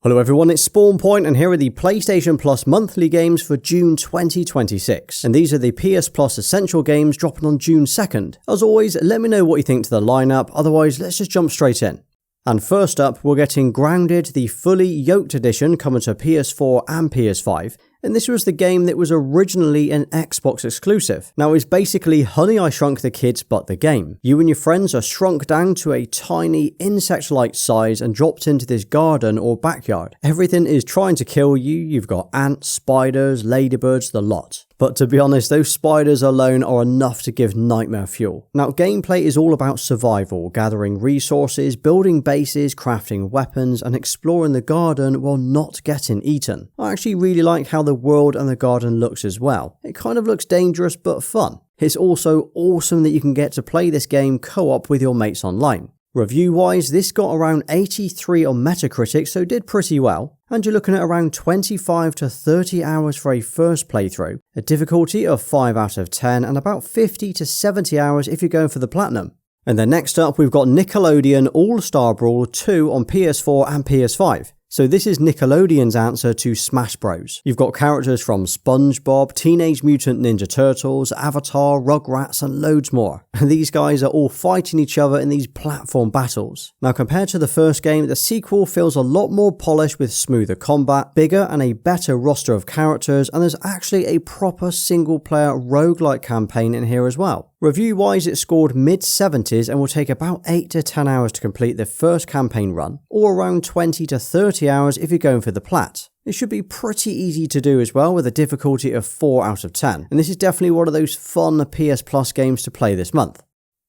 Hello everyone, it's SpawnPoint and here are the PlayStation Plus monthly games for June 2026. And these are the PS Plus Essential games dropping on June 2nd. As always, let me know what you think to the lineup, otherwise let's just jump straight in. And first up, we're getting Grounded, the fully yoked edition coming to PS4 and PS5. And this was the game that was originally an Xbox exclusive. Now it's basically Honey I Shrunk the Kids but the game. You and your friends are shrunk down to a tiny insect-like size and dropped into this garden or backyard. Everything is trying to kill you. You've got ants, spiders, ladybirds, the lot. But to be honest, those spiders alone are enough to give nightmare fuel. Now, gameplay is all about survival, gathering resources, building bases, crafting weapons, and exploring the garden while not getting eaten. I actually really like how the world and the garden looks as well. It kind of looks dangerous but fun. It's also awesome that you can get to play this game co-op with your mates online. Review-wise, this got around 83 on Metacritic, so did pretty well. And you're looking at around 25 to 30 hours for a first playthrough, a difficulty of 5 out of 10, and about 50 to 70 hours if you're going for the platinum. And then next up, we've got Nickelodeon All-Star Brawl 2 on PS4 and PS5. So this is Nickelodeon's answer to Smash Bros. You've got characters from SpongeBob, Teenage Mutant Ninja Turtles, Avatar, Rugrats, and loads more. And these guys are all fighting each other in these platform battles. Now compared to the first game, the sequel feels a lot more polished with smoother combat, bigger and a better roster of characters, and there's actually a proper single-player roguelike campaign in here as well. Review-wise, it scored mid-70s and will take about 8 to 10 hours to complete the first campaign run, or around 20 to 30 hours if you're going for the plat. It should be pretty easy to do as well with a difficulty of 4 out of 10, and this is definitely one of those fun PS Plus games to play this month.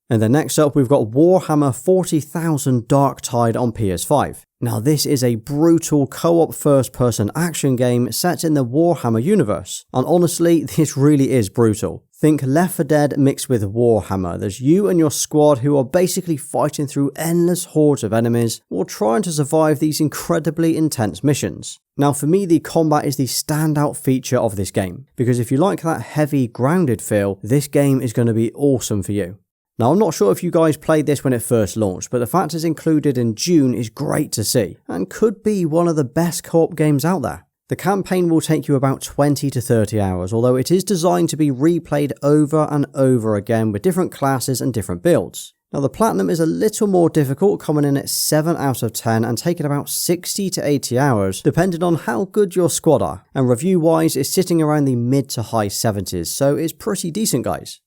And then next up, we've got Warhammer 40,000 Darktide on PS5. Now this is a brutal co-op first-person action game set in the Warhammer universe, and honestly, this really is brutal. Think Left 4 Dead mixed with Warhammer. There's you and your squad who are basically fighting through endless hordes of enemies while trying to survive these incredibly intense missions. Now for me, the combat is the standout feature of this game, because if you like that heavy, grounded feel, this game is going to be awesome for you. Now I'm not sure if you guys played this when it first launched, but the fact it's included in June is great to see, and could be one of the best co-op games out there. The campaign will take you about 20 to 30 hours, although it is designed to be replayed over and over again with different classes and different builds. Now the platinum is a little more difficult, coming in at 7 out of 10 and taking about 60 to 80 hours, depending on how good your squad are, and review-wise it's sitting around the mid to high 70s, so it's pretty decent guys.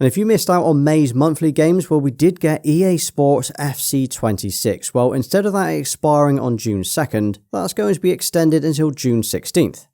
And if you missed out on May's monthly games, well, we did get EA Sports FC 26. Well, instead of that expiring on June 2nd, that's going to be extended until June 16th.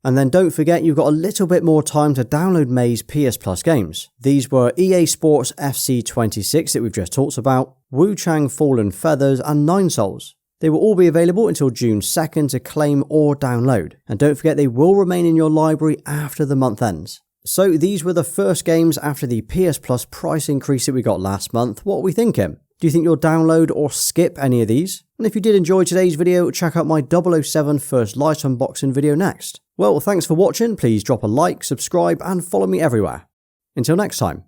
And then don't forget you've got a little bit more time to download May's PS Plus games. These were EA Sports FC 26 that we've just talked about, Wu Chang Fallen Feathers, and Nine Souls. They will all be available until June 2nd to claim or download. And don't forget they will remain in your library after the month ends. So these were the first games after the PS Plus price increase that we got last month. What are we thinking? Do you think you'll download or skip any of these? And if you did enjoy today's video, check out my 007 First Light unboxing video next. Well, thanks for watching. Please drop a like, subscribe, and follow me everywhere. Until next time.